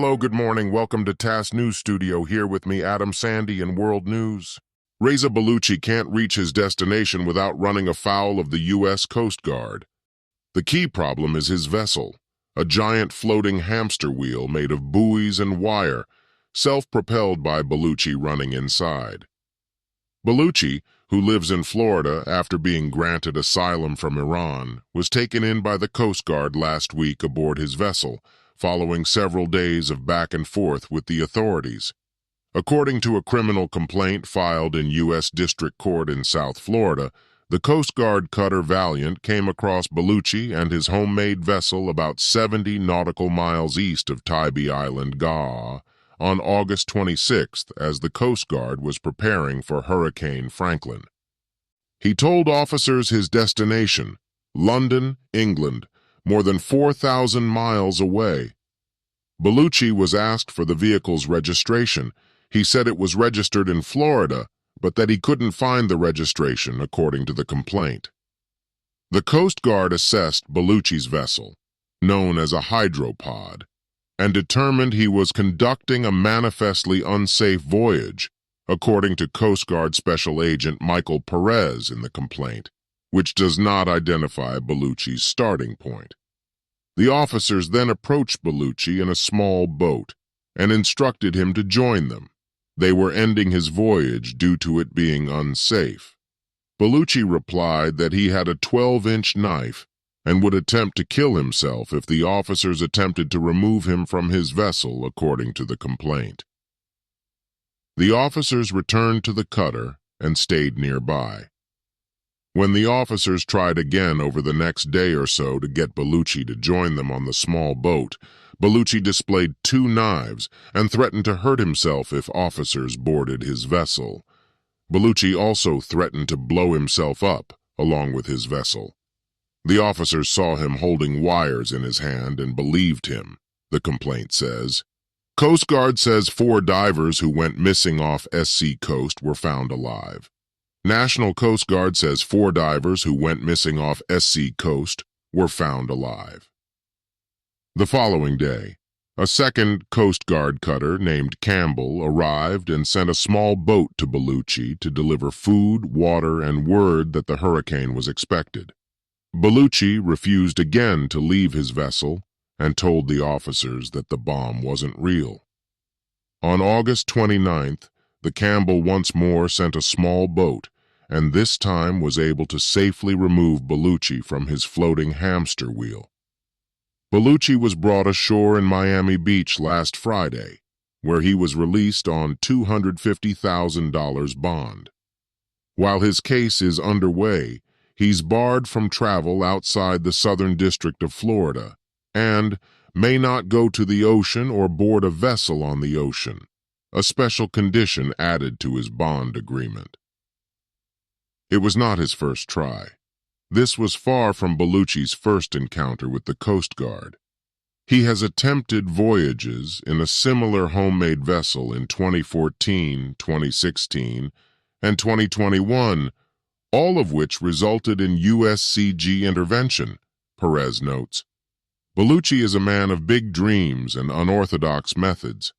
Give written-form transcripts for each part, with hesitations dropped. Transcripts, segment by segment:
Hello, good morning. Welcome to Tass News Studio. Here with me, Adam Sandy in World News. Reza Baluchi can't reach his destination without running afoul of the U.S. Coast Guard. The key problem is his vessel, a giant floating hamster wheel made of buoys and wire, self-propelled by Baluchi running inside. Baluchi, who lives in Florida after being granted asylum from Iran, was taken in by the Coast Guard last week aboard his vessel, following several days of back and forth with the authorities. According to a criminal complaint filed in U.S. District Court in South Florida, the Coast Guard cutter Valiant came across Baluchi and his homemade vessel about 70 nautical miles east of Tybee Island, Ga'a, on August 26th as the Coast Guard was preparing for Hurricane Franklin. He told officers his destination, London, England, more than 4,000 miles away. Baluchi was asked for the vehicle's registration. He said it was registered in Florida, but that he couldn't find the registration, according to the complaint. The Coast Guard assessed Baluchi's vessel, known as a hydropod, and determined he was conducting a manifestly unsafe voyage, according to Coast Guard Special Agent Michael Perez in the complaint, which does not identify Baluchi's starting point. The officers then approached Baluchi in a small boat and instructed him to join them. They were ending his voyage due to it being unsafe. Baluchi replied that he had a 12-inch knife and would attempt to kill himself if the officers attempted to remove him from his vessel, according to the complaint. The officers returned to the cutter and stayed nearby. When the officers tried again over the next day or so to get Baluchi to join them on the small boat, Baluchi displayed 2 knives and threatened to hurt himself if officers boarded his vessel. Baluchi also threatened to blow himself up along with his vessel. The officers saw him holding wires in his hand and believed him, the complaint says. Coast Guard says 4 divers who went missing off SC coast were found alive. National Coast Guard says 4 divers who went missing off SC coast were found alive. The following day, a second Coast Guard cutter named Campbell arrived and sent a small boat to Baluchi to deliver food, water, and word that the hurricane was expected. Baluchi refused again to leave his vessel and told the officers that the bomb wasn't real. On August 29th, the Campbell once more sent a small boat and this time was able to safely remove Baluchi from his floating hamster wheel. Baluchi was brought ashore in Miami Beach last Friday, where he was released on $250,000 bond. While his case is underway, he's barred from travel outside the Southern District of Florida and may not go to the ocean or board a vessel on the ocean, a special condition added to his bond agreement. It was not his first try. This was far from Baluchi's first encounter with the Coast Guard. He has attempted voyages in a similar homemade vessel in 2014, 2016, and 2021, all of which resulted in USCG intervention, Perez notes. Baluchi is a man of big dreams and unorthodox methods.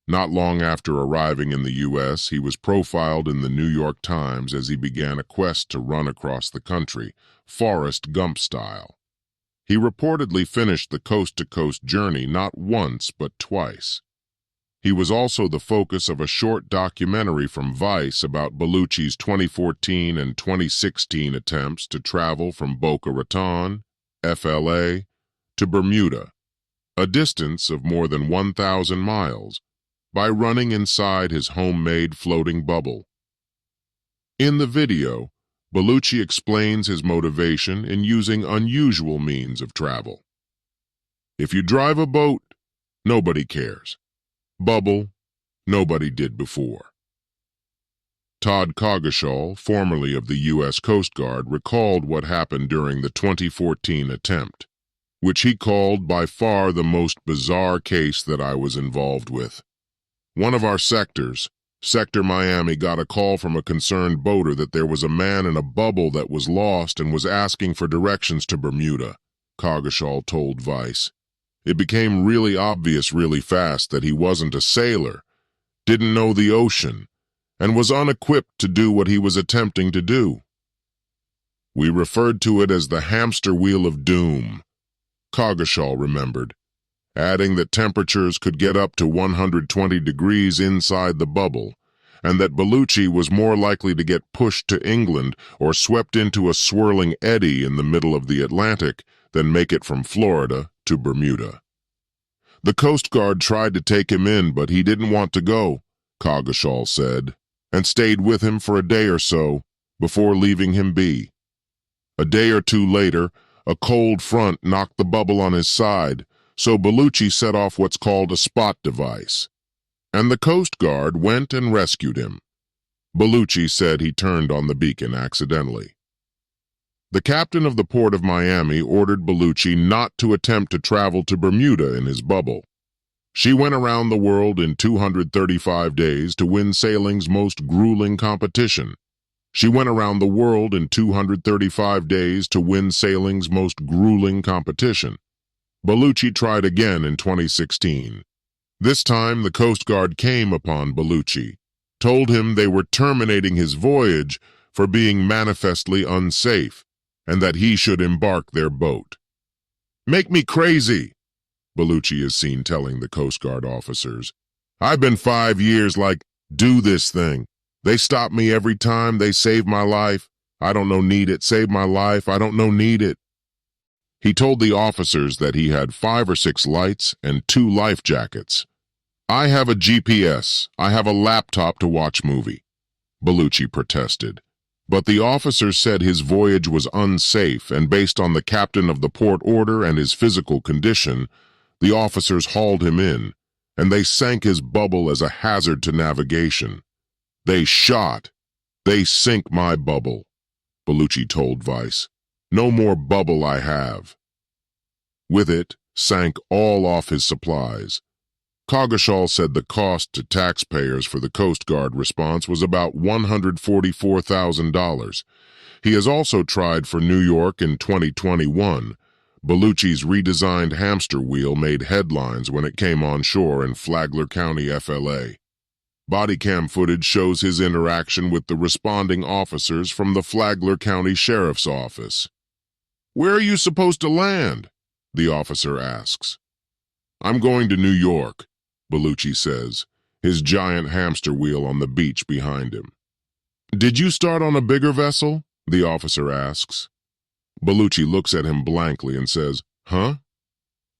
Not long after arriving in the U.S., he was profiled in the New York Times as he began a quest to run across the country, Forrest Gump style. He reportedly finished the coast-to-coast journey not once but twice. He was also the focus of a short documentary from Vice about Baluchi's 2014 and 2016 attempts to travel from Boca Raton, FLA, to Bermuda, a distance of more than 1,000 miles, by running inside his homemade floating bubble. In the video, Baluchi explains his motivation in using unusual means of travel. If you drive a boat, nobody cares. Bubble, nobody did before. Todd Coggeshall, formerly of the U.S. Coast Guard, recalled what happened during the 2014 attempt, which he called by far the most bizarre case that I was involved with. One of our sectors, Sector Miami, got a call from a concerned boater that there was a man in a bubble that was lost and was asking for directions to Bermuda, Coggeshall told Vice. It became really obvious really fast that he wasn't a sailor, didn't know the ocean, and was unequipped to do what he was attempting to do. We referred to it as the hamster wheel of doom, Coggeshall remembered, adding that temperatures could get up to 120 degrees inside the bubble, and that Bellucci was more likely to get pushed to England or swept into a swirling eddy in the middle of the Atlantic than make it from Florida to Bermuda. The Coast Guard tried to take him in, but he didn't want to go, Coggeshall said, and stayed with him for a day or so before leaving him be. A day or two later, a cold front knocked the bubble on his side, so Bellucci set off what's called a spot device, and the Coast Guard went and rescued him. Bellucci said he turned on the beacon accidentally. The captain of the port of Miami ordered Bellucci not to attempt to travel to Bermuda in his bubble. She went around the world in 235 days to win sailing's most grueling competition. She went around the world in 235 days to win sailing's most grueling competition. Bellucci tried again in 2016. This time, the Coast Guard came upon Bellucci, told him they were terminating his voyage for being manifestly unsafe, and that he should embark their boat. "Make me crazy," Bellucci is seen telling the Coast Guard officers. "I've been 5 years like, do this thing. They stop me every time, they save my life. I don't know need it, save my life, I don't know need it." He told the officers that he had 5 or 6 lights and 2 life jackets. "I have a GPS, I have a laptop to watch movie," Bellucci protested. But the officers said his voyage was unsafe, and based on the captain of the port order and his physical condition, the officers hauled him in, and they sank his bubble as a hazard to navigation. "They shot. They sink my bubble," Bellucci told Vice. "No more bubble I have." With it, sank all off his supplies. Coggeshall said the cost to taxpayers for the Coast Guard response was about $144,000. He has also tried for New York in 2021. Bellucci's redesigned hamster wheel made headlines when it came on shore in Flagler County, FLA. Body cam footage shows his interaction with the responding officers from the Flagler County Sheriff's Office. "Where are you supposed to land?" the officer asks. "I'm going to New York," Bellucci says, his giant hamster wheel on the beach behind him. "Did you start on a bigger vessel?" the officer asks. Bellucci looks at him blankly and says, "Huh?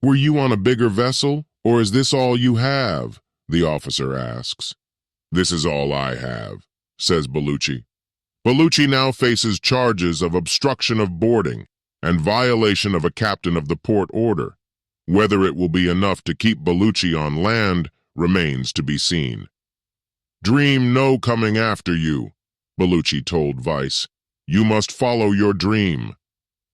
Were you on a bigger vessel, or is this all you have?" the officer asks. "This is all I have," says Bellucci. Bellucci now faces charges of obstruction of boarding and violation of a captain of the port order. Whether it will be enough to keep Bellucci on land remains to be seen. "Dream no coming after you," Bellucci told Vice. "You must follow your dream."